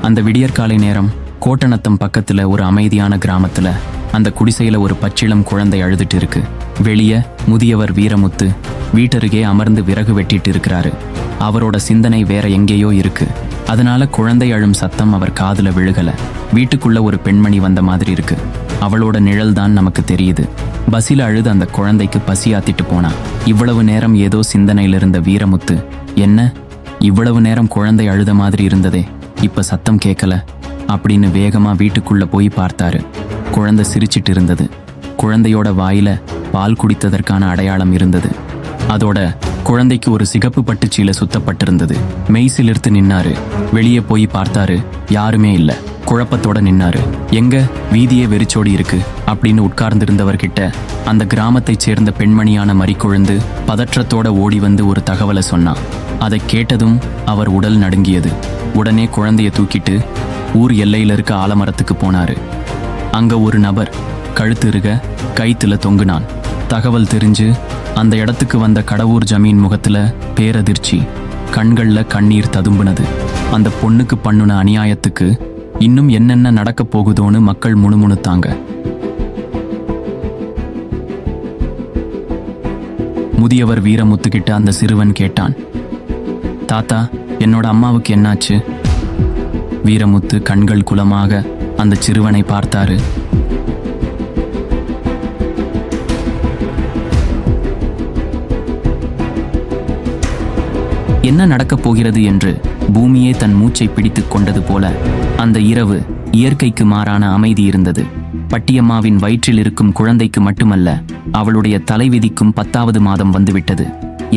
அந்த விடியற்காலை நேரம் கோட்டநத்தம் பக்கத்துல ஒரு அமைதியான கிராமத்துல அந்த குடிசையில ஒரு பச்சிளம் குழந்தை அழுதுட்டு இருக்கு. வெளியே முதியவர் வீரமுத்து வீட்டருகே அமர்ந்து விறகு வெட்டிட்டு இருக்கிறாரு. அவரோட சிந்தனை வேற எங்கேயோ இருக்கு. அதனால குழந்தை அழும் சத்தம் அவர் காதுல விழுகல. வீட்டுக்குள்ள ஒரு பெண்மணி வந்த மாதிரி இருக்கு. அவளோட நிழல் தான் நமக்கு தெரியுது. பஸ்ஸில் அழுது அந்த குழந்தைக்கு பசியாத்திட்டு போனா. இவ்வளவு நேரம் ஏதோ சிந்தனையில் இருந்த வீரமுத்து, என்ன இவ்வளவு நேரம் குழந்தை அழுத மாதிரி இருந்ததே, இப்ப சத்தம் கேட்கல அப்படின்னு வேகமா வீட்டுக்குள்ள போய் பார்த்தாரு. குழந்தை சிரிச்சிட்டு இருந்தது. குழந்தையோட வாயில பால் குடித்ததற்கான அடையாளம் இருந்தது. அதோட குழந்தைக்கு ஒரு சிகப்பு பட்டுச்சீலை சுத்தப்பட்டிருந்தது. மெய்சிலிர்த்து நின்னாரு. வெளியே போய் பார்த்தாரு, யாருமே இல்ல. குழப்பத்தோட நின்னாரு. எங்க வீதியே வெறிச்சோடி இருக்கு அப்படின்னு உட்கார்ந்திருந்தவர்கிட்ட அந்த கிராமத்தைச் சேர்ந்த பெண்மணியான மறிக்கொழுந்து பதற்றத்தோட ஓடி வந்து ஒரு தகவலை சொன்னான். அதை கேட்டதும் அவர் உடல் நடுங்கியது. உடனே குழந்தைய தூக்கிட்டு ஊர் எல்லையில இருக்க ஆலமரத்துக்கு போனாரு. அங்க ஒரு நபர் கழுத்து இருக கைத்துல தொங்குனான். தகவல் தெரிஞ்சு அந்த இடத்துக்கு வந்த கடவுர் ஜமீன் முகத்துல பேரதிர்ச்சி, கண்கள்ல கண்ணீர் ததும்புனது. அந்த பொண்ணுக்கு பண்ணுன அநியாயத்துக்கு இன்னும் என்னென்ன நடக்க போகுதோன்னு மக்கள் முணுமுணுத்தாங்க. முதியவர் வீரமுத்துக்கிட்ட அந்த சிறுவன் கேட்டான், தாத்தா, என்னோட அம்மாவுக்கு என்னாச்சு? வீரமுத்து கண்கள் குலமாக அந்த சிறுவனை பார்த்தாரு. என்ன நடக்கப் போகிறது என்று பூமியே தன் மூச்சை பிடித்துக் கொண்டது போல அந்த இரவு இயற்கைக்கு மாறான அமைதி இருந்தது. பட்டியம்மாவின் வயிற்றில் இருக்கும் குழந்தைக்கு மட்டுமல்ல, அவளுடைய தலைவிதிக்கும் 10வது மாதம் வந்துவிட்டது.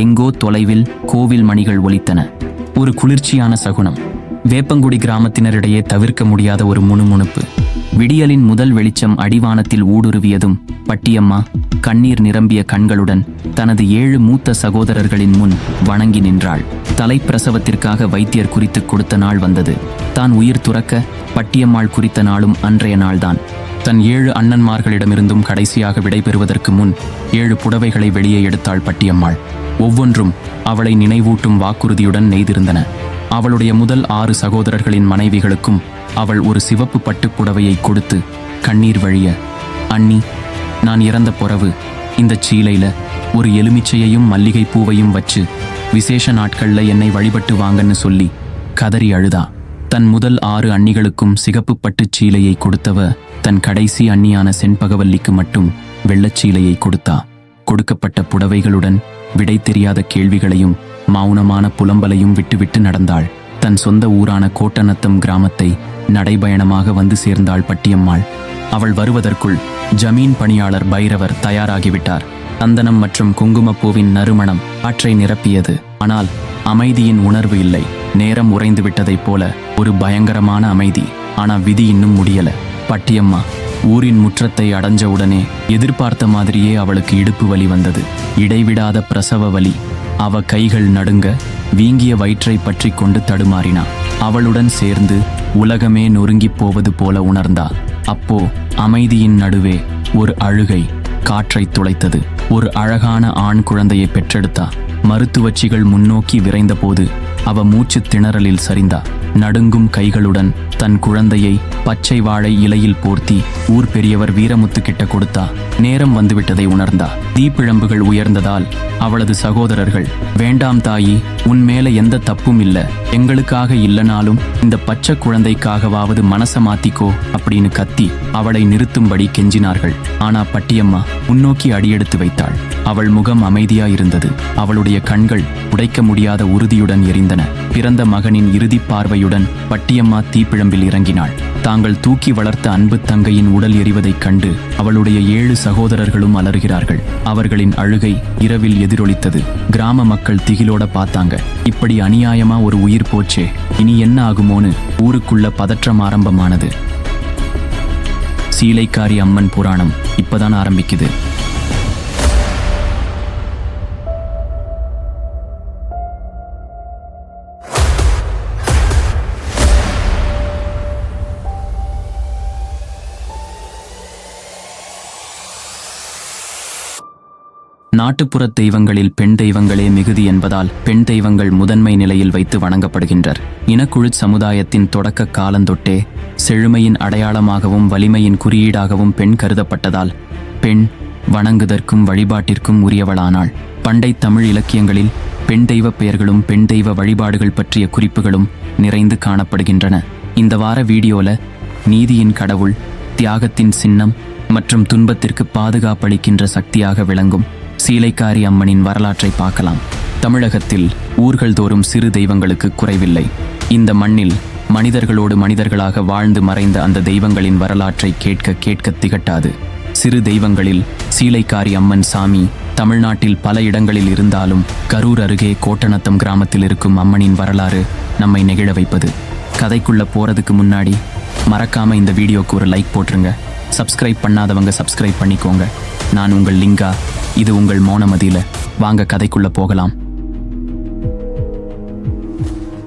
எங்கோ தொலைவில் கோவில் மணிகள் ஒலித்தன. ஒரு குளிர்ச்சியான சகுனம். வேப்பங்குடி கிராமத்தினரிடையே தவிர்க்க முடியாத ஒரு முணுமுணுப்பு. விடியலின் முதல் வெளிச்சம் அடிவானத்தில் ஊடுருவியதும் பட்டியம்மா கண்ணீர் நிரம்பிய கண்களுடன் தனது 7 மூத்த சகோதரர்களின் முன் வணங்கி நின்றாள். தலைப்பிரசவத்திற்காக வைத்தியர் குறித்து கொடுத்த நாள் வந்தது. தான் உயிர் துறக்க பட்டியம்மாள் குறித்த நாளும் அன்றைய நாள்தான். தன் 7 அண்ணன்மார்களிடமிருந்தும் கடைசியாக விடைபெறுவதற்கு முன் 7 புடவைகளை வெளியே எடுத்தாள் பட்டியம்மாள். ஒவ்வொன்றும் அவளை நினைவூட்டும் வாக்குறுதியுடன் நெய்திருந்தன. அவளுடைய முதல் 6 சகோதரர்களின் மனைவிகளுக்கும் அவள் ஒரு சிவப்பு பட்டு புடவையை கொடுத்து கண்ணீர் வழிய, அண்ணி, நான் இறந்த பிறகு இந்த சீலையில ஒரு எலுமிச்சையையும் மல்லிகை பூவையும் வச்சு விசேஷ நாட்கள்ல என்னை வழிபட்டு வாங்கன்னு சொல்லி கதறி அழுதா. தன் முதல் 6 அண்ணிகளுக்கும் சிகப்பு பட்டுச் சீலையை கொடுத்தவ தன் கடைசி அண்ணியான செண்பகவல்லிக்கு மட்டும் வெள்ளச்சீலையை கொடுத்தா. கொடுக்கப்பட்ட புடவைகளுடன் விடை தெரியாத கேள்விகளையும் மௌனமான புலம்பலையும் விட்டுவிட்டு நடந்தாள். தன் சொந்த ஊரான கோட்டநத்தம் கிராமத்தை நடைபயணமாக வந்து சேர்ந்தாள் பட்டியம்மாள். அவள் வருவதற்குள் ஜமீன் பணியாளர் பைரவர் தயாராகிவிட்டார். சந்தனம் மற்றும் குங்குமப்பூவின் நறுமணம் ஆற்றை நிரப்பியது. ஆனால் அமைதியின் உணர்வு இல்லை. நேரம் உறைந்து விட்டதைப் போல ஒரு பயங்கரமான அமைதி. ஆனா விதி இன்னும் முடியல. பட்டியம்மா ஊரின் முற்றத்தை அடைஞ்ச உடனே எதிர்பார்த்த மாதிரியே அவளுக்கு இடுப்பு வலி வந்தது. இடைவிடாத பிரசவ வலி. அவ கைகள் நடுங்க, வீங்கிய வயிற்றை பற்றி கொண்டு தடுமாறினா. அவளுடன் சேர்ந்து உலகமே நொறுங்கிப் போவது போல உணர்ந்தா. அப்போ அமைதியின் நடுவே ஒரு அழுகை காற்றை துளைத்தது. ஒரு அழகான ஆண் குழந்தையை பெற்றெடுத்தா. மருத்துவச்சிகள் முன்னோக்கி விரைந்த போது அவ மூச்சு திணறலில் சரிந்தா. நடுங்கும் கைகளுடன் தன் குழந்தையை பச்சை வாழை இலையில் போர்த்தி ஊர் பெரியவர் வீரமுத்து கிட்ட கொடுத்தா. நேரம் வந்துவிட்டதை உணர்ந்தா. தீப்பிழம்புகள் உயர்ந்ததால் அவளது சகோதரர்கள், வேண்டாம் தாயி, உன் மேல எந்த தப்பும் இல்ல, எங்களுக்காக இல்லனாலும் இந்த பச்சை குழந்தைக்காகவாவது மனச மாத்திக்கோ அப்படின்னு கத்தி அவளை நிறுத்தும்படி கெஞ்சினார்கள். ஆனா பட்டியம்மா முன்னோக்கி அடியெடுத்து வைத்தாள். அவள் முகம் அமைதியாயிருந்தது. அவளுடைய கண்கள் உடைக்க முடியாத உறுதியுடன் எரிந்தன. பிறந்த மகனின் இறுதி பார்வையுடன் பட்டியம்மா தீப்பிழம்பில் இறங்கினாள். தாங்கள் தூக்கி வளர்த்த அன்பு தங்கையின் உடல் எரிவதைக் கண்டு அவளுடைய 7 சகோதரர்களும் அலறுகிறார்கள். அவர்களின் அழுகை இரவில் எதிரொலித்தது. கிராம மக்கள் திகிலோட பார்த்தாங்க. இப்படி அநியாயமா ஒரு உயிர் போச்சே, இனி என்ன ஆகுமோன்னு ஊருக்குள்ள பதற்றம் ஆரம்பமானது. சீலைக்காரி அம்மன் புராணம் இப்பதான் ஆரம்பிக்குது. நாட்டுப்புறத் தெய்வங்களில் பெண் தெய்வங்களே மிகுதி என்பதால் பெண் தெய்வங்கள் முதன்மை நிலையில் வைத்து வணங்கப்படுகின்றனர். இனக்குழு சமுதாயத்தின் தொடக்க காலந்தொட்டே செழுமையின் அடையாளமாகவும் வலிமையின் குறியீடாகவும் பெண் கருதப்பட்டதால் பெண் வணங்குதற்கும் வழிபாட்டிற்கும் உரியவளானாள். பண்டை தமிழ் இலக்கியங்களில் பெண் தெய்வ பெயர்களும் பெண் தெய்வ வழிபாடுகள் பற்றிய குறிப்புகளும் நிறைந்து காணப்படுகின்றன. இந்த வார வீடியோல நீதியின் கடவுள், தியாகத்தின் சின்னம் மற்றும் துன்பத்திற்கு பாதுகாப்பளிக்கின்ற சக்தியாக விளங்கும் சீலைக்காரி அம்மனின் வரலாற்றை பார்க்கலாம். தமிழகத்தில் ஊர்கள் தோறும் சிறு தெய்வங்களுக்கு குறைவில்லை. இந்த மண்ணில் மனிதர்களோடு மனிதர்களாக வாழ்ந்து மறைந்த அந்த தெய்வங்களின் வரலாற்றை கேட்க கேட்க திகட்டாது. சிறு தெய்வங்களில் சீலைக்காரி அம்மன் சாமி தமிழ்நாட்டில் பல இடங்களில் இருந்தாலும் கரூர் அருகே கோட்டநத்தம் கிராமத்தில் இருக்கும் அம்மனின் வரலாறு நம்மை நெகிழ வைப்பது. கதைக்குள்ள போறதுக்கு முன்னாடி மறக்காம இந்த வீடியோக்கு ஒரு லைக் போட்டுருங்க. சப்ஸ்கிரைப் பண்ணாதவங்க சப்ஸ்கிரைப் பண்ணிக்கோங்க. நான் உங்கள் லிங்கா, இது உங்கள் மௌனமதியில. வாங்க கதைக்குள்ள போகலாம்.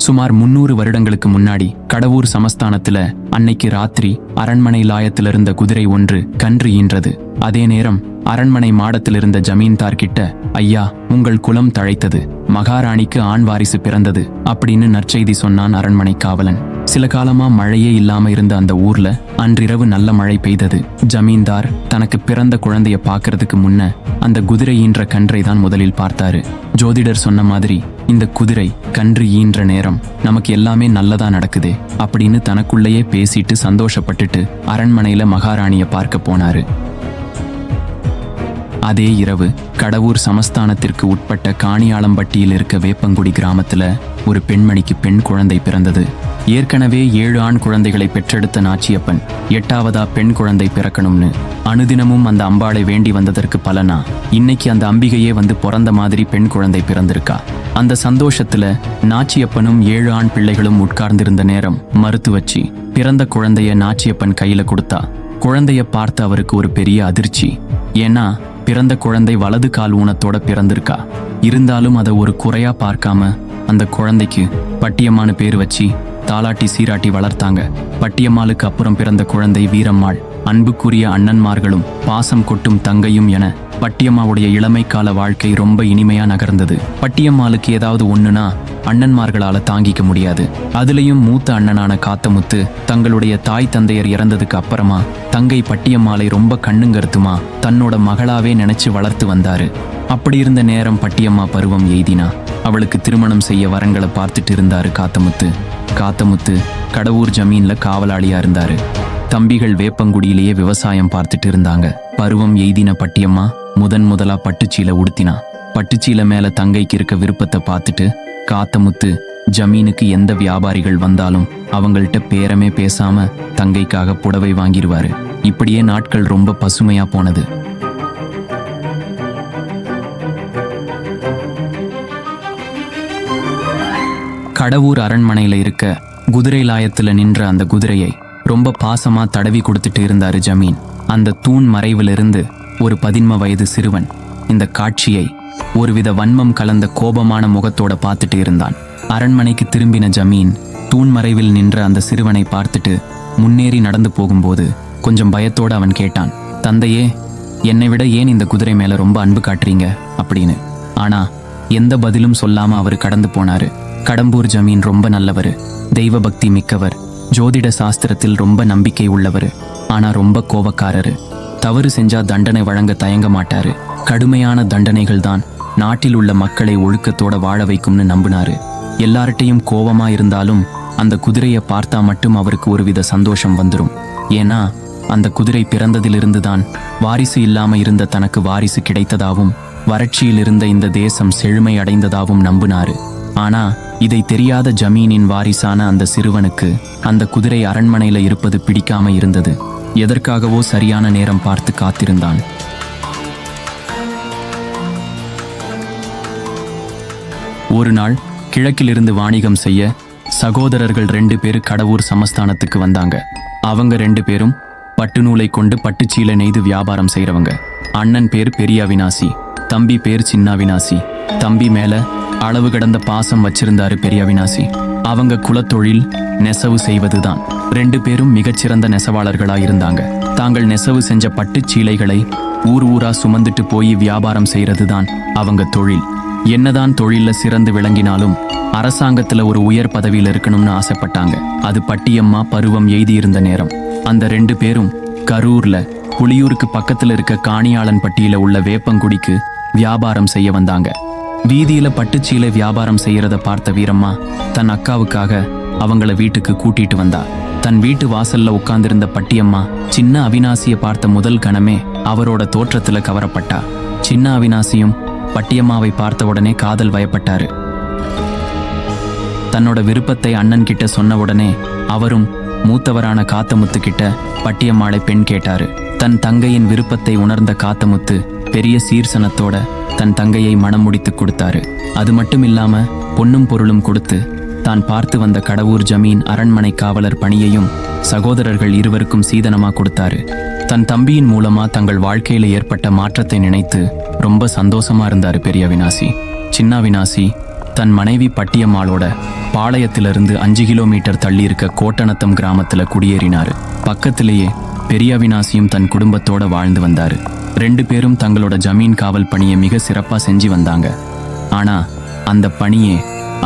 சுமார் 300 வருடங்களுக்கு முன்னாடி கடவூர் சமஸ்தானத்துல அன்னைக்கு ராத்திரி அரண்மனை லாயத்திலிருந்த குதிரை ஒன்று கன்று ஈன்றது. அதே நேரம் அரண்மனை மாடத்திலிருந்த ஜமீன்தார் கிட்ட, ஐயா, உங்கள் குலம் தழைத்தது, மகாராணிக்கு ஆண் வாரிசு பிறந்தது அப்படின்னு நற்செய்தி சொன்னான் அரண்மனை காவலன். சில காலமா மழையே இல்லாம இருந்த அந்த ஊர்ல அன்றிரவு நல்ல மழை பெய்தது. ஜமீன்தார் தனக்கு பிறந்த குழந்தைய பாக்குறதுக்கு முன்ன அந்த குதிரை ஈன்ற கன்றை தான் முதலில் பார்த்தாரு. ஜோதிடர் சொன்ன மாதிரி இந்த குதிரை கன்று ஈன்ற நேரம் நமக்கு எல்லாமே நல்லதா நடக்குதே அப்படின்னு தனக்குள்ளேயே பேசிட்டு சந்தோஷப்பட்டுட்டு அரண்மனையில மகாராணிய பார்க்க போனாரு. அதே இரவு கடவூர் சமஸ்தானத்திற்கு உட்பட்ட காணியாளம்பட்டியில் இருக்க வேப்பங்குடி கிராமத்துல ஒரு பெண்மணிக்கு பெண் குழந்தை பிறந்தது. ஏற்கனவே 7 ஆண் குழந்தைகளை பெற்றெடுத்த நாச்சியப்பன் 8ஆவதா பெண் குழந்தை பிறக்கணும்னு அனுதினமும் அந்த அம்பாளை வேண்டி வந்ததற்கு பலனா இன்னைக்கு அந்த அம்பிகையே வந்து பிறந்த மாதிரி பெண் குழந்தை பிறந்திருக்கா. அந்த சந்தோஷத்துல நாச்சியப்பனும் 7 ஆண் பிள்ளைகளும் உட்கார்ந்திருந்த நேரம் மறுத்து வச்சு பிறந்த குழந்தைய நாச்சியப்பன் கையில கொடுத்தா. குழந்தைய பார்த்து அவருக்கு ஒரு பெரிய அதிர்ச்சி. ஏன்னா பிறந்த குழந்தை வலது கால் ஊனத்தோட பிறந்திருக்கா. இருந்தாலும் அதை ஒரு குறையா பார்க்காம அந்த குழந்தைக்கு பட்டியம்மானு பேர் வச்சு தாலாட்டி சீராட்டி வளர்த்தாங்க. பட்டியம்மாளுக்கு அப்புறம் பிறந்த குழந்தை வீரம்மாள். அன்புக்குரிய அண்ணன்மார்களும் பாசம் கொட்டும் தங்கையும் என பட்டியம்மாவுடைய இளமை கால வாழ்க்கை ரொம்ப இனிமையா நகர்ந்தது. பட்டியம்மாளுக்கு ஏதாவது ஒண்ணுனா அண்ணன்மார்களால தாங்கிக்க முடியாது. அதுலயும் மூத்த அண்ணனான காத்தமுத்து தங்களுடைய தாய் தந்தையர் இறந்ததுக்கு அப்புறமா தங்கை பட்டியம்மாளை ரொம்ப கண்ணுங்கருத்துமா தன்னோட மகளாவே நினைச்சு வளர்த்து வந்தாரு. அப்படி இருந்த நேரம் பட்டியம்மா பருவம் எய்தினா. அவளுக்கு திருமணம் செய்ய வரங்களை பார்த்துட்டு இருந்தாரு காத்தமுத்து. காத்தமுத்து கடவூர் ஜமீன்ல காவலாளியா இருந்தாரு. தம்பிகள் வேப்பங்குடியிலேயே விவசாயம் பார்த்துட்டு இருந்தாங்க. பருவம் எய்தின பட்டியம்மா முதலா பட்டுச்சீலை உடுத்தினா. பட்டுச்சீலை மேல தங்கைக்கு இருக்க விருப்பத்தை பார்த்துட்டு காத்தமுத்து ஜமீனுக்கு எந்த வியாபாரிகள் வந்தாலும் அவங்கள்ட்ட பேரமே பேசாம தங்கைக்காக புடவை வாங்கிடுவாரு. இப்படியே நாட்கள் ரொம்ப பசுமையா போனது. கடவூர் அரண்மனையில இருக்க குதிரை லாயத்துல நின்ற அந்த குதிரையை ரொம்ப பாசமா தடவி கொடுத்துட்டு இருந்தாரு ஜமீன். அந்த தூண் மறைவிலிருந்து ஒரு 13 வயது சிறுவன் இந்த காட்சியை ஒருவித வன்மம் கலந்த கோபமான முகத்தோட பார்த்துட்டு இருந்தான். அரண்மனைக்கு திரும்பின ஜமீன் தூண் மறைவில் நின்ற அந்த சிறுவனை பார்த்துட்டு முன்னேறி நடந்து போகும்போது கொஞ்சம் பயத்தோடு அவன் கேட்டான், தந்தையே, என்னை விட ஏன் இந்த குதிரை மேல ரொம்ப அன்பு காட்டுறீங்க அப்படின்னு. ஆனா எந்த பதிலும் சொல்லாம அவர் கடந்து போனாரு. கடம்பூர் ஜமீன் ரொம்ப நல்லவர், தெய்வ பக்தி மிக்கவர், ஜோதிட சாஸ்திரத்தில் ரொம்ப நம்பிக்கை உள்ளவர். ஆனா ரொம்ப கோபக்காரரு. தவறு செஞ்சா தண்டனை வழங்க தயங்க மாட்டாரு. கடுமையான தண்டனைகள் தான் நாட்டில் உள்ள மக்களை ஒழுக்கத்தோட வாழ வைக்கும்னு நம்பினாரு. எல்லார்ட்டையும் கோபமா இருந்தாலும் அந்த குதிரையை பார்த்தா மட்டும் அவருக்கு ஒருவித சந்தோஷம் வந்துடும். ஏன்னா அந்த குதிரை பிறந்ததிலிருந்து தான் வாரிசு இல்லாம இருந்த தனக்கு வாரிசு கிடைத்ததாவும் வறட்சியில் இருந்த இந்த தேசம் செழுமை அடைந்ததாவும் நம்பினாரு. ஆனா இதை தெரியாத ஜமீனின் வாரிசான அந்த சிறுவனுக்கு அந்த குதிரை அரண்மனையில இருப்பது பிடிக்காம இருந்தது. எதற்காகவோ சரியான நேரம் பார்த்து காத்திருந்தான். ஒரு நாள் கிழக்கிலிருந்து வாணிகம் செய்ய சகோதரர்கள் 2 பேர் கடவூர் சமஸ்தானத்துக்கு வந்தாங்க. அவங்க 2 பேரும் பட்டு நூலை கொண்டு பட்டுச்சீலை நெய்து வியாபாரம் செய்யறவங்க. அண்ணன் பேர் பெரிய அவினாசி, தம்பி பேர் சின்ன அவினாசி. தம்பி மேல அளவு கடந்த பாசம் வச்சிருந்தாரு பெரிய அவினாசி. அவங்க குலத்தொழில் நெசவு செய்வதுதான். 2 பேரும் மிகச்சிறந்த நெசவாளர்களா இருந்தாங்க. தாங்கள் நெசவு செஞ்ச பட்டுச் சீலைகளை ஊர் ஊரா சுமந்துட்டு போய் வியாபாரம் செய்யறது தான் அவங்க தொழில். என்னதான் தொழில்ல சிறந்து விளங்கினாலும் அரசாங்கத்துல ஒரு உயர் பதவியில் இருக்கணும்னு ஆசைப்பட்டாங்க. அது பட்டியம்மா பருவம் எய்தியிருந்த நேரம். அந்த 2 பேரும் கரூர்ல புலியூருக்கு பக்கத்துல இருக்க காணியாளன் பட்டியில உள்ள வேப்பங்குடிக்கு வியாபாரம் செய்ய வந்தாங்க. வீதியில பட்டுச்சீலை வியாபாரம் செய்யறத பார்த்த வீரம்மா தன் அக்காவுக்காக அவங்கள வீட்டுக்கு கூட்டிட்டு வந்தா. தன் வீட்டு வாசல்ல உட்கார்ந்திருந்த பட்டியம்மா சின்ன அவினாசிய பார்த்த முதல் கணமே அவரோட தோற்றத்துல கவரப்பட்டா. சின்ன அவினாசியும் பட்டியம்மாவை பார்த்த உடனே காதல் வயப்பட்டாரு. தன்னோட விருப்பத்தை அண்ணன் கிட்ட சொன்ன உடனே அவரும் மூத்தவரான காத்தமுத்து கிட்ட பட்டியம்மாளை பெண் கேட்டாரு. தன் தங்கையின் விருப்பத்தை உணர்ந்த காத்தமுத்து பெரிய சீர்சனத்தோட தன் தங்கையை மணம் முடித்து கொடுத்தாரு. அது மட்டும் இல்லாம பொன்னும் பொருளும் கொடுத்து தான் பார்த்து வந்த கடவூர் ஜமீன் அரண்மனை காவலர் பணியையும் சகோதரர்கள் இருவருக்கும் சீதனமா கொடுத்தாரு. தன் தம்பியின் மூலமா தங்கள் வாழ்க்கையில ஏற்பட்ட மாற்றத்தை நினைத்து ரொம்ப சந்தோஷமா இருந்தாரு பெரிய அவினாசி. சின்ன அவினாசி தன் மனைவி பட்டியம்மாளோட பாளையத்திலிருந்து 5 கிலோமீட்டர் தள்ளி இருக்க கோட்டனத்தம் கிராமத்துல குடியேறினாரு. பக்கத்திலேயே பெரிய அவினாசியும் தன் குடும்பத்தோட வாழ்ந்து வந்தாரு. 2 பேரும் தங்களோட ஜமீன் காவல் பணியை மிக சிறப்பா செஞ்சு வந்தாங்க. ஆனா அந்த பணியே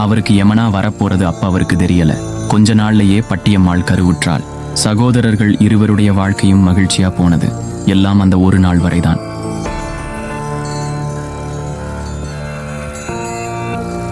அவருக்கு எமனா வரப்போறது அப்ப அவருக்கு தெரியல. கொஞ்ச நாள்லயே பட்டியம்மாள் கருவுற்றாள். சகோதரர்கள் இருவருடைய வாழ்க்கையும் மகிழ்ச்சியா போனது. எல்லாம் அந்த ஒரு நாள் வரைதான்.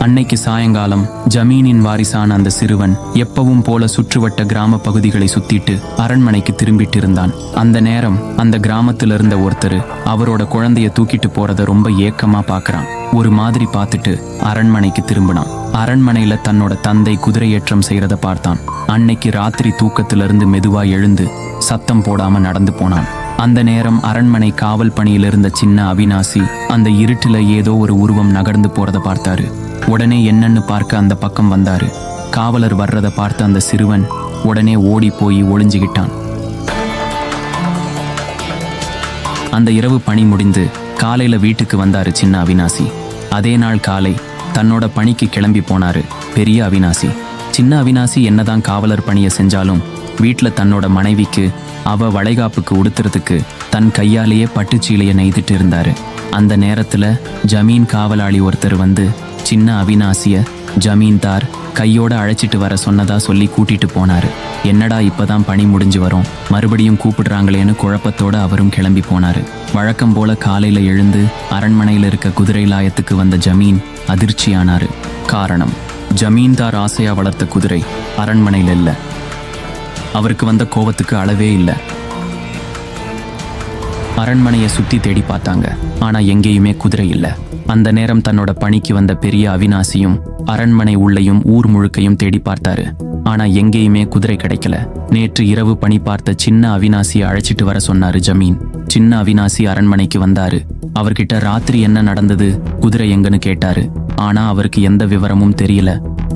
அன்னைக்கு சாயங்காலம் ஜமீனின் வாரிசான அந்த சிறுவன் எப்பவும் போல சுற்றுவட்ட கிராம பகுதிகளை சுத்திட்டு அரண்மனைக்கு திரும்பிட்டு இருந்தான். அந்த நேரம் அந்த கிராமத்துல இருந்த ஒருத்தர் அவரோட குழந்தைய தூக்கிட்டு போறத ரொம்ப ஏக்கமா பாக்குறான். ஒரு மாதிரி பார்த்துட்டு அரண்மனைக்கு திரும்பினான். அரண்மனையில தன்னோட தந்தை குதிரையேற்றம் செய்யறத பார்த்தான். அன்னைக்கு ராத்திரி தூக்கத்திலிருந்து மெதுவா எழுந்து சத்தம் போடாம நடந்து போனான். அந்த நேரம் அரண்மனை காவல் பணியில் இருந்த சின்ன அவினாசி அந்த இருட்டுல ஏதோ ஒரு உருவம் நகர்ந்து போறத பார்த்தாரு. உடனே என்னன்னு பார்க்க அந்த பக்கம் வந்தாரு. காவலர் வர்றத பார்த்த அந்த சிறுவன் உடனே ஓடி போய் ஒளிஞ்சுகிட்டான். அந்த இரவு பணி முடிந்து காலையில வீட்டுக்கு வந்தாரு சின்ன அவினாசி. அதே நாள் காலை தன்னோட பணிக்கு கிளம்பி போனாரு பெரிய அவினாசி. சின்ன அவினாசி என்னதான் காவலர் பணியை செஞ்சாலும் வீட்டுல தன்னோட மனைவிக்கு அவ வளைகாப்புக்கு உடுத்துறதுக்கு தன் கையாலேயே பட்டுச்சீலையை நெய்துட்டு இருந்தாரு. அந்த நேரத்துல ஜமீன் காவலாளி ஒருத்தர் வந்து சின்ன அவினாசிய ஜமீன்தார் கையோட அழைச்சிட்டு வர சொன்னதா சொல்லி கூட்டிட்டு போனாரு. என்னடா இப்பதான் பணி முடிஞ்சு வரும், மறுபடியும் கூப்பிடுறாங்களேன்னு குழப்பத்தோட அவரும் கிளம்பி போனாரு. வழக்கம் போல காலையில எழுந்து அரண்மனையில இருக்க குதிரை லாயத்துக்கு வந்த ஜமீன் அதிர்ச்சியானாரு. காரணம், ஜமீன்தார் ஆசையா வளர்த்த குதிரை அரண்மனையில இல்ல. அவருக்கு வந்த கோபத்துக்கு அளவே இல்லை. அரண்மனையை சுத்தி தேடி பார்த்தாங்க. ஆனா எங்கேயுமே குதிரை இல்லை. அந்த நேரம் தன்னோட பணிக்கு வந்த பெரிய அவினாசியும் அரண்மனை உள்ளேயும் ஊர் முழுக்கையும் தேடி பார்த்தாரு. ஆனா எங்கேயுமே குதிரை கிடைக்கல. நேற்று இரவு பணி பார்த்த சின்ன அவினாசியை அழைச்சிட்டு வர சொன்னாரு ஜமீன். சின்ன அவினாசி அரண்மனைக்கு வந்தாரு. அவர்கிட்ட ராத்திரி என்ன நடந்தது, குதிரை எங்கன்னு கேட்டாரு. ஆனா அவருக்கு எந்த விவரமும் தெரியல.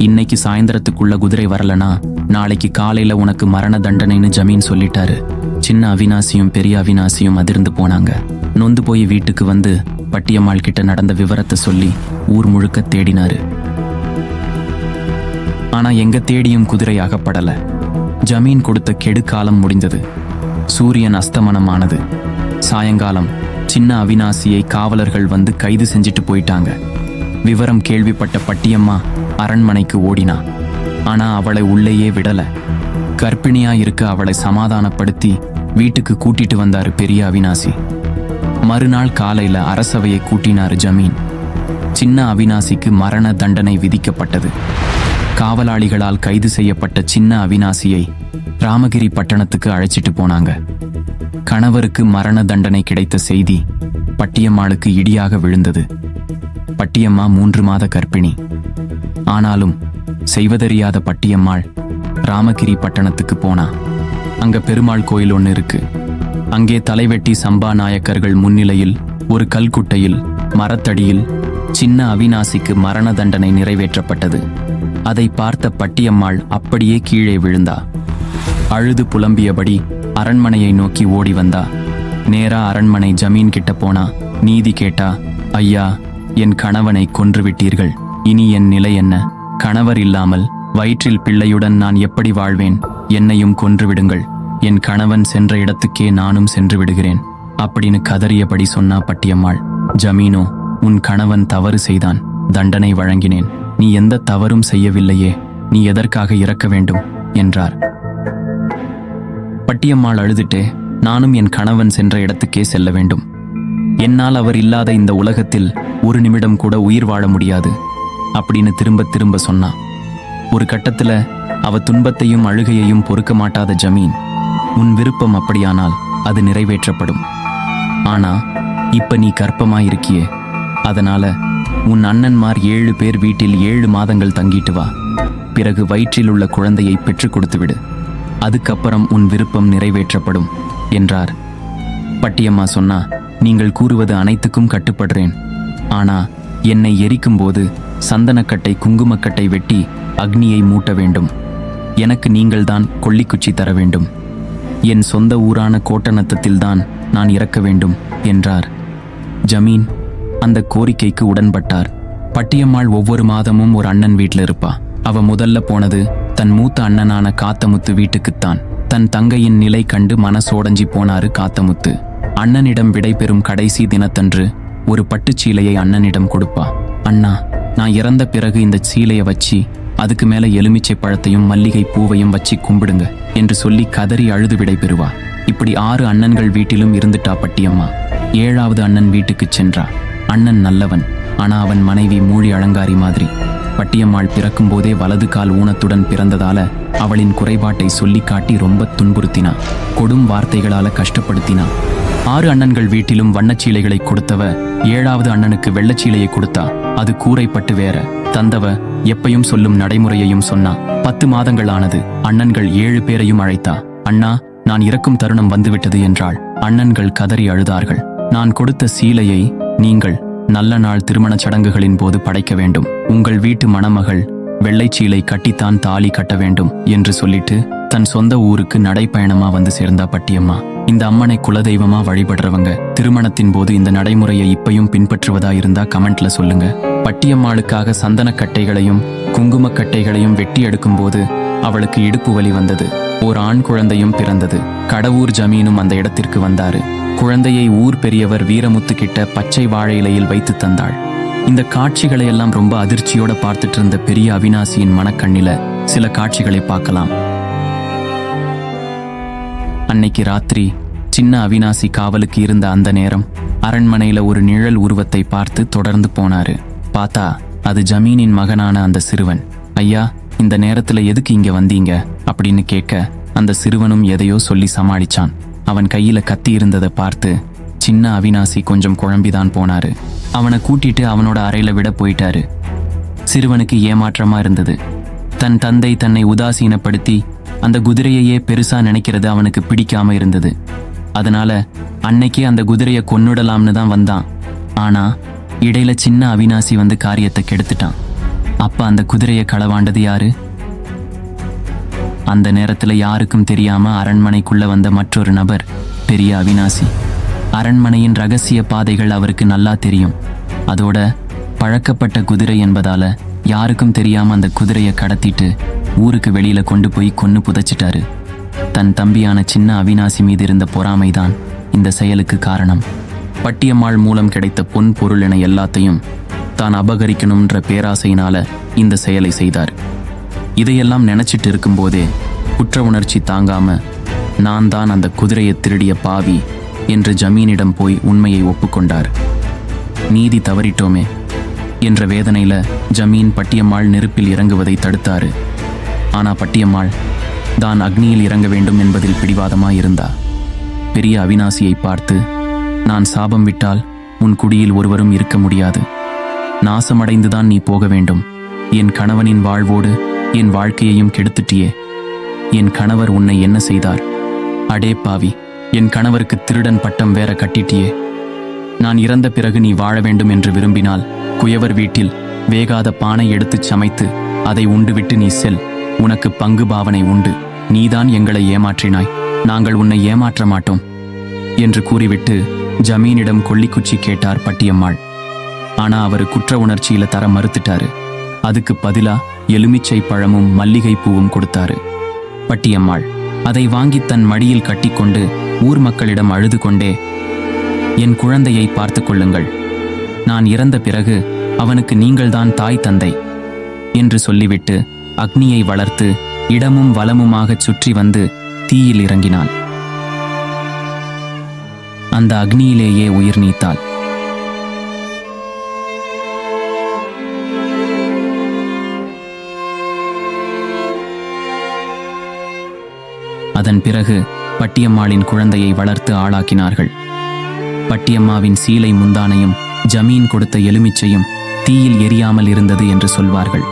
இன்னைக்கு சாயந்தரத்துக்குள்ள குதிரை வரலனா நாளைக்கு காலையில உனக்கு மரண தண்டனைன்னு ஜமீன் சொல்லிட்டாரு. சின்ன அவினாசியும் பெரிய அவினாசியும் அதிர்ந்து போனாங்க. நொந்து போய் வீட்டுக்கு வந்து பட்டியம்மாள் கிட்ட நடந்த விவரத்தை சொல்லி ஊர் முழுக்க தேடினாரு. ஆனா எங்க தேடியும் குதிரை அகப்படல. ஜமீன் கொடுத்த கெடு காலம் முடிந்தது. சூரியன் அஸ்தமனமானது. சாயங்காலம் சின்ன அவினாசியை காவலர்கள் வந்து கைது செஞ்சிட்டு போயிட்டாங்க. விவரம் கேள்விப்பட்ட பட்டியம்மா அரண்மனைக்கு ஓடினா. ஆனா அவளை உள்ளேயே விடல. கர்ப்பிணியா இருக்க அவளை சமாதானப்படுத்தி வீட்டுக்கு கூட்டிட்டு வந்தாரு பெரிய அவினாசி. மறுநாள் காலையில அரசவையை கூட்டினாரு ஜமீன். சின்ன அவினாசிக்கு மரண தண்டனை விதிக்கப்பட்டது. காவலாளிகளால் கைது செய்யப்பட்ட சின்ன அவினாசியை ராமகிரி பட்டணத்துக்கு அழைச்சிட்டு போனாங்க. கணவருக்கு மரண தண்டனை கிடைத்த செய்தி பட்டியம்மாளுக்கு இடியாக விழுந்தது. பட்டியம்மா 3 மாத கர்ப்பிணி. ஆனாலும் செய்வதறியாத பட்டியம்மாள் ராமகிரி பட்டணத்துக்கு போனா. அங்க பெருமாள் கோயில் ஒன்று இருக்கு. அங்கே தலைவெட்டி சம்பா நாயக்கர்கள் முன்னிலையில் ஒரு கல்குட்டையில் மரத்தடியில் சின்ன அவினாசிக்கு மரண தண்டனை நிறைவேற்றப்பட்டது. அதை பார்த்த பட்டியம்மாள் அப்படியே கீழே விழுந்தா. அழுது புலம்பியபடி அரண்மனையை நோக்கி ஓடி வந்தா. நேரா அரண்மனை ஜமீன் கிட்ட போனா. நீதி கேட்டா. ஐயா, என் கணவனை கொன்றுவிட்டீர்கள். இனி என் நிலை என்ன? கணவர் இல்லாமல் வயிற்றில் பிள்ளையுடன் நான் எப்படி வாழ்வேன்? என்னையும் கொன்றுவிடுங்கள். என் கணவன் சென்ற இடத்துக்கே நானும் சென்று விடுகிறேன். அப்படின்னு கதறியபடி சொன்னா பட்டியம்மாள். ஜமீனோ, உன் கணவன் தவறு செய்தான், தண்டனை வழங்கினேன். நீ எந்த தவறும் செய்யவில்லையே, நீ எதற்காக இறக்க வேண்டும் என்றார். பட்டியம்மாள் அழுதுட்டே, நானும் என் கணவன் சென்ற இடத்துக்கே செல்ல வேண்டும். என்னால் அவர் இல்லாத இந்த உலகத்தில் ஒரு நிமிடம் கூட உயிர் வாழ முடியாது அப்படின்னு திரும்ப திரும்ப சொன்னா. ஒரு கட்டத்துல அவ துன்பத்தையும் அழுகையையும் பொறுக்க மாட்டாத ஜமீன், உன் விருப்பம் அப்படியானால் அது நிறைவேற்றப்படும். ஆனா இப்ப நீ கர்ப்பமாயிருக்கியே, அதனால உன் அண்ணன்மார் 7 பேர் வீட்டில் 7 மாதங்கள் தங்கிட்டு வா. பிறகு வயிற்றில் உள்ள குழந்தையை பெற்றுக் கொடுத்து விடு. அதுக்கப்புறம் உன் விருப்பம் நிறைவேற்றப்படும் என்றார். பட்டியம்மா சொன்னா, நீங்கள் கூறுவது அனைத்துக்கும் கட்டுப்படுறேன். ஆனா என்னை எரிக்கும் போது சந்தனக்கட்டை குங்குமக்கட்டை வெட்டி அக்னியை மூட்ட வேண்டும். எனக்கு நீங்கள்தான் கொள்ளிக்குச்சி தர வேண்டும். என் சொந்த ஊரான கோட்டநத்தத்தில்தான் நான் இறக்க வேண்டும் என்றார். ஜமீன் அந்த கோரிக்கைக்கு உடன்பட்டார். பட்டியம்மாள் ஒவ்வொரு மாதமும் ஒரு அண்ணன் வீட்டில் இருப்பா. அவ முதல்ல போனது தன் மூத்த அண்ணனான காத்தமுத்து வீட்டுக்குத்தான். தன் தங்கையின் நிலை கண்டு மனசோடஞ்சி போனாரு காத்தமுத்து. அண்ணனிடம் விடை பெறும் கடைசி தினத்தன்று ஒரு பட்டுச்சீலையை அண்ணனிடம் கொடுப்பா. அண்ணா, நான் இறந்த பிறகு இந்த சீலையை வச்சு அதுக்கு மேல எலுமிச்சை பழத்தையும் மல்லிகை பூவையும் வச்சு கும்பிடுங்க என்று சொல்லி கதறி அழுது விடை பெறுவா. இப்படி 6 அண்ணன்கள் வீட்டிலும் இருந்துட்டா பட்டியம்மா. 7வது அண்ணன் வீட்டுக்கு சென்றா. அண்ணன் நல்லவன், ஆனா அவன் மனைவி மூழி அலங்காரி மாதிரி. பட்டியம்மாள் பிறக்கும் போதே வலது கால் ஊனத்துடன் பிறந்ததால அவளின் குறைபாட்டை சொல்லி காட்டி ரொம்ப துன்புறுத்தினா. கொடும் வார்த்தைகளால கஷ்டப்படுத்தினா. 6 அண்ணன்கள் வீட்டிலும் வண்ணச்சீலைகளை கொடுத்தவ 7வது அண்ணனுக்கு வெள்ளச்சீலையை கொடுத்தா. அது கூரைப்பட்டு வேற. தந்தவ எப்பையும் சொல்லும் நடைமுறையையும் சொன்னா. 10 மாதங்கள் ஆனது. அண்ணன்கள் 7 பேரையும் அழைத்தா. அண்ணா, நான் இறக்கும் தருணம் வந்துவிட்டது என்றாள். அண்ணன்கள் கதறி அழுதார்கள். நான் கொடுத்த சீலையை நீங்கள் நல்ல நாள் திருமணச் சடங்குகளின் போது படைக்க வேண்டும். உங்கள் வீட்டு மணமகள் வெள்ளைச்சீலை கட்டித்தான் தாலி கட்ட வேண்டும் என்று சொல்லிட்டு தன் சொந்த ஊருக்கு நடைப்பயணமா வந்து சேர்ந்தா பட்டியம்மா. இந்த அம்மனை குலதெய்வமா வழிபடுறவங்க திருமணத்தின் போது இந்த நடைமுறையை இப்பையும் பின்பற்றுவதா இருந்தா கமெண்ட்ல சொல்லுங்க. பட்டியம்மாளுக்காக சந்தனக்கட்டைகளையும் குங்குமக்கட்டைகளையும் வெட்டி எடுக்கும் போது அவளுக்கு இடுப்பு வலி வந்தது. ஓர் ஆண் குழந்தையும் பிறந்தது. கடவுர் ஜமீனும் அந்த இடத்திற்கு வந்தாரு. குழந்தையை ஊர் பெரியவர் வீரமுத்து கிட்ட பச்சை வாழை இலையில் வைத்து தந்தாள். இந்த காட்சிகளை எல்லாம் ரொம்ப அதிர்ச்சியோட பார்த்துட்டு இருந்த பெரிய அவினாசியின் மனக்கண்ணில சில காட்சிகளை பார்க்கலாம். அன்னைக்கு ராத்திரி சின்ன அவினாசி காவலுக்கு இருந்த அந்த நேரம் அரண்மனையில ஒரு நிழல் உருவத்தை பார்த்து தொடர்ந்து போனாரு. பார்த்தா அது ஜமீனின் மகனான அந்த சிறுவன். ஐயா, இந்த நேரத்துல எதுக்கு இங்க வந்தீங்க அப்படின்னு கேட்க அந்த சிறுவனும் எதையோ சொல்லி சமாளிச்சான். அவன் கையில கத்தி இருந்ததை பார்த்து சின்ன அவினாசி கொஞ்சம் குழம்பிதான் போனாரு. அவனை கூட்டிட்டு அவனோட அறையில விட போயிட்டாரு. சிறுவனுக்கு ஏமாற்றமா இருந்தது. தன் தந்தை தன்னை உதாசீனப்படுத்தி அந்த குதிரையையே பெருசா நினைக்கிறது அவனுக்கு பிடிக்காம இருந்தது. அதனால அன்னைக்கே அந்த குதிரையை கொன்னுடலாம்னு தான் வந்தான். ஆனா இடையில சின்ன அவினாசி வந்து காரியத்தை கெடுத்துட்டான். அப்ப அந்த குதிரையை களவாண்டது யாரு? அந்த நேரத்துல யாருக்கும் தெரியாம அரண்மனைக்குள்ள வந்த மற்றொரு நபர் பெரிய அவினாசி. அரண்மனையின் ரகசிய பாதைகள் அவருக்கு நல்லா தெரியும். அதோட பழக்கப்பட்ட குதிரை என்பதால யாருக்கும் தெரியாம அந்த குதிரையை கடத்திட்டு ஊருக்கு வெளியில கொண்டு போய் கொன்னு புதைச்சிட்டாரு. தன் தம்பியான சின்ன அவினாசி மீது இருந்த பொறாமைதான் இந்த செயலுக்கு காரணம். பட்டியம்மாள் மூலம் கிடைத்த பொன் பொருள் என எல்லாத்தையும் தான் அபகரிக்கணும்ன்ற பேராசையினால இந்த செயலை செய்தார். இதையெல்லாம் நினைச்சிட்டு இருக்கும்போதே குற்ற உணர்ச்சி தாங்காம நான் தான் அந்த குதிரையை திருடிய பாவி என்று ஜமீனிடம் போய் உண்மையை ஒப்புக்கொண்டார். நீதி தவறிட்டோமே என்ற வேதனையில ஜமீன் பட்டியம்மாள் நெருப்பில் இறங்குவதை தடுத்தாரு. ஆனா பட்டியம்மாள் தான் அக்னியில் இறங்க வேண்டும் என்பதில் பிடிவாதமாயிருந்தா. பெரிய அவினாசியை பார்த்து, நான் சாபம் விட்டால் உன் குடியில் ஒருவரும் இருக்க முடியாது. நாசமடைந்துதான் நீ போக வேண்டும். என் கணவனின் வாழ்வோடு என் வாழ்க்கையையும் கெடுத்துட்டியே. என் கணவர் உன்னை என்ன செய்தார்? அடே பாவி, என் கணவருக்கு திருடன் பட்டம் வேற கட்டிட்டியே. நான் இறந்த பிறகு நீ வாழ வேண்டும் என்று விரும்பினால் குயவர் வீட்டில் வேகாத பானை எடுத்துச் சமைத்து அதை உண்டுவிட்டு நீ செல். உனக்கு பங்கு பாவனை உண்டு. நீதான் எங்களை ஏமாற்றினாய், நாங்கள் உன்னை ஏமாற்ற மாட்டோம் என்று கூறிவிட்டு ஜமீனிடம் கொள்ளிக்குச்சி கேட்டார் பட்டியம்மாள். ஆனா அவரு குற்ற உணர்ச்சியில தர மறுத்துட்டாரு. அதுக்கு பதிலா எலுமிச்சை பழமும் மல்லிகை பூவும் கொடுத்தாரு. பட்டியம்மாள் அதை வாங்கி தன் மடியில் கட்டிக்கொண்டு ஊர் மக்களிடம் அழுது கொண்டே, என் குழந்தையை பார்த்து கொள்ளுங்கள். நான் இறந்த பிறகு அவனுக்கு நீங்கள்தான் தாய் தந்தை என்று சொல்லிவிட்டு அக்னியை வளர்த்து இடமும் வலமுமாகச் சுற்றி வந்து தீயில் இறங்கினாள். அந்த அக்னியிலேயே உயிர் நீத்தாள். அதன் பிறகு பட்டியம்மாளின் குழந்தையை வளர்த்து ஆளாக்கினார்கள். பட்டியம்மாவின் சீலை முந்தானையும் ஜமீன் கொடுத்த எலுமிச்சையும் தீயில் எரியாமல் இருந்தது என்று சொல்வார்கள்.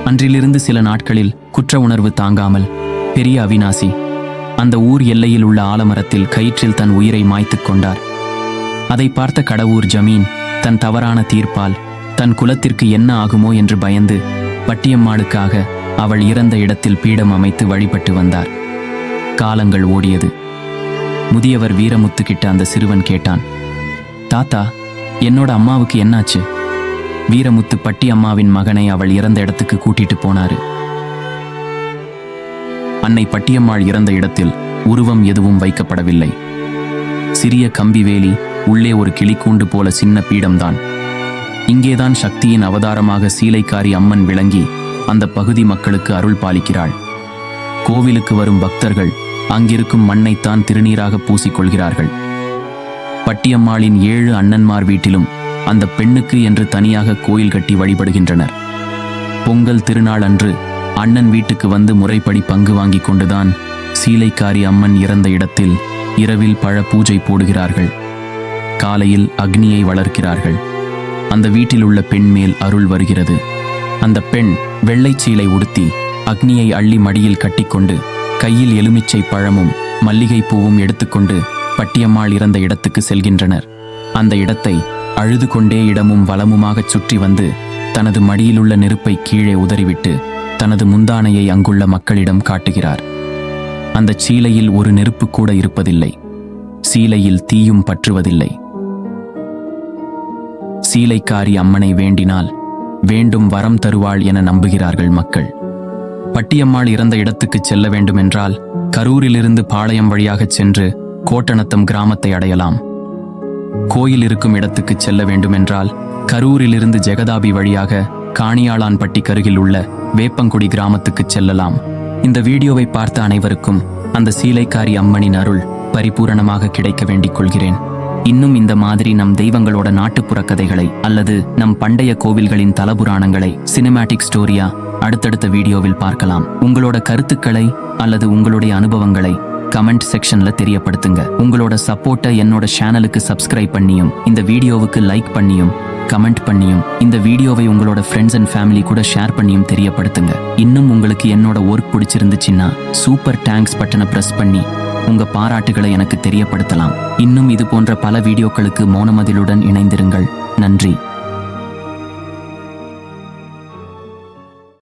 அன்றிலிருந்து சில நாட்களில் குற்ற உணர்வு தாங்காமல் பெரிய அவிநாசி அந்த ஊர் எல்லையில் உள்ள ஆலமரத்தில் கயிற்றில் தன் உயிரை மாய்த்துக் கொண்டார். அதை பார்த்த கடவுர் ஜமீன் தன் தவறான தீர்ப்பால் தன் குலத்திற்கு என்ன ஆகுமோ என்று பயந்து பட்டியம்மாளுக்காக அவள் இறந்த இடத்தில் பீடம் அமைத்து வழிபட்டு வந்தார். காலங்கள் ஓடியது. முதியவர் வீரமுத்து கிட்ட அந்த சிறுவன் கேட்டான், தாத்தா, என்னோட அம்மாவுக்கு என்னாச்சு? வீரமுத்து பட்டியம்மாவின் மகனை அவள் இறந்த இடத்துக்கு கூட்டிட்டு போனாரு. அன்னை பட்டியம்மாள் இறந்த இடத்தில் உருவம் எதுவும் வைக்கப்படவில்லை. சிறிய கம்பி வேலி, உள்ளே ஒரு கிளிக்கூண்டு போல சின்ன பீடம்தான். இங்கேதான் சக்தியின் அவதாரமாக சீலைக்காரி அம்மன் விளங்கி அந்த பகுதி மக்களுக்கு அருள் பாலிக்கிறாள். கோவிலுக்கு வரும் பக்தர்கள் அங்கிருக்கும் மண்ணைத்தான் திருநீராக பூசிக்கொள்கிறார்கள். பட்டியம்மாளின் 7 அண்ணன்மார் வீட்டிலும் அந்த பெண்ணுக்கு என்று தனியாக கோயில் கட்டி வழிபடுகின்றனர். பொங்கல் திருநாள் அன்று அண்ணன் வீட்டுக்கு வந்து முறைப்படி பங்கு வாங்கி கொண்டுதான் சீலைக்காரி அம்மன் இறந்த இடத்தில் இரவில் பழ பூஜை போடுகிறார்கள். காலையில் அக்னியை வளர்க்கிறார்கள். அந்த வீட்டில் உள்ள பெண் மேல் அருள் வருகிறது. அந்த பெண் வெள்ளை சீலை உடுத்தி அக்னியை அள்ளி மடியில் கட்டிக்கொண்டு கையில் எலுமிச்சை பழமும் மல்லிகை பூவும் எடுத்துக்கொண்டு பட்டியம்மாள் இறந்த இடத்துக்கு செல்கின்றனர். அந்த இடத்தை அழுது கொண்டே இடமும் வலமுமாகச் சுற்றி வந்து தனது மடியிலுள்ள நெருப்பை கீழே உதறிவிட்டு தனது முந்தானையை அங்குள்ள மக்களிடம் காட்டுகிறார். அந்த சீலையில் ஒரு நெருப்பு கூட இருப்பதில்லை. சீலையில் தீயும் பற்றுவதில்லை. சீலைக்காரி அம்மனை வேண்டினால் வேண்டும் வரம் தருவாள் என நம்புகிறார்கள் மக்கள். பட்டியம்மாள் இறந்த இடத்துக்கு செல்ல வேண்டுமென்றால் கரூரிலிருந்து பாளையம் வழியாகச் சென்று கோட்டநத்தம் கிராமத்தை அடையலாம். கோயில் இருக்கும் இடத்துக்கு செல்ல வேண்டுமென்றால் கரூரிலிருந்து ஜெகதாபி வழியாக காணியாளான்பட்டி கருகில் உள்ள வேப்பங்குடி கிராமத்துக்கு செல்லலாம். இந்த வீடியோவை பார்த்த அனைவருக்கும் அந்த சீலைக்காரி அம்மனின் அருள் பரிபூரணமாக கிடைக்க வேண்டிக் கொள்கிறேன். இன்னும் இந்த மாதிரி நம் தெய்வங்களோட நாட்டுப்புற கதைகளை அல்லது நம் பண்டைய கோவில்களின் தலபுராணங்களை சினிமேட்டிக் ஸ்டோரியா அடுத்தடுத்த வீடியோவில் பார்க்கலாம். உங்களோட கருத்துக்களை அல்லது உங்களுடைய அனுபவங்களை கமெண்ட் செக்ஷன்ல தெரியப்படுத்துங்க. உங்களோட சப்போர்ட்டை என்னோட சேனலுக்கு சப்ஸ்கிரைப் பண்ணியும் இந்த வீடியோவுக்கு லைக் பண்ணியும் கமெண்ட் பண்ணியும் இந்த வீடியோவை உங்களோட ஃப்ரெண்ட்ஸ் அண்ட் ஃபேமிலி கூட ஷேர் பண்ணியும் தெரியப்படுத்துங்க. இன்னும் உங்களுக்கு என்னோட ஒர்க் பிடிச்சிருந்துச்சுன்னா சூப்பர் தேங்க்ஸ் பட்டனை பிரஸ் பண்ணி உங்க பாராட்டுகளை எனக்கு தெரியப்படுத்தலாம். இன்னும் இது போன்ற பல வீடியோக்களுக்கு மௌனமதிலுடன் இணைந்திருங்கள். நன்றி.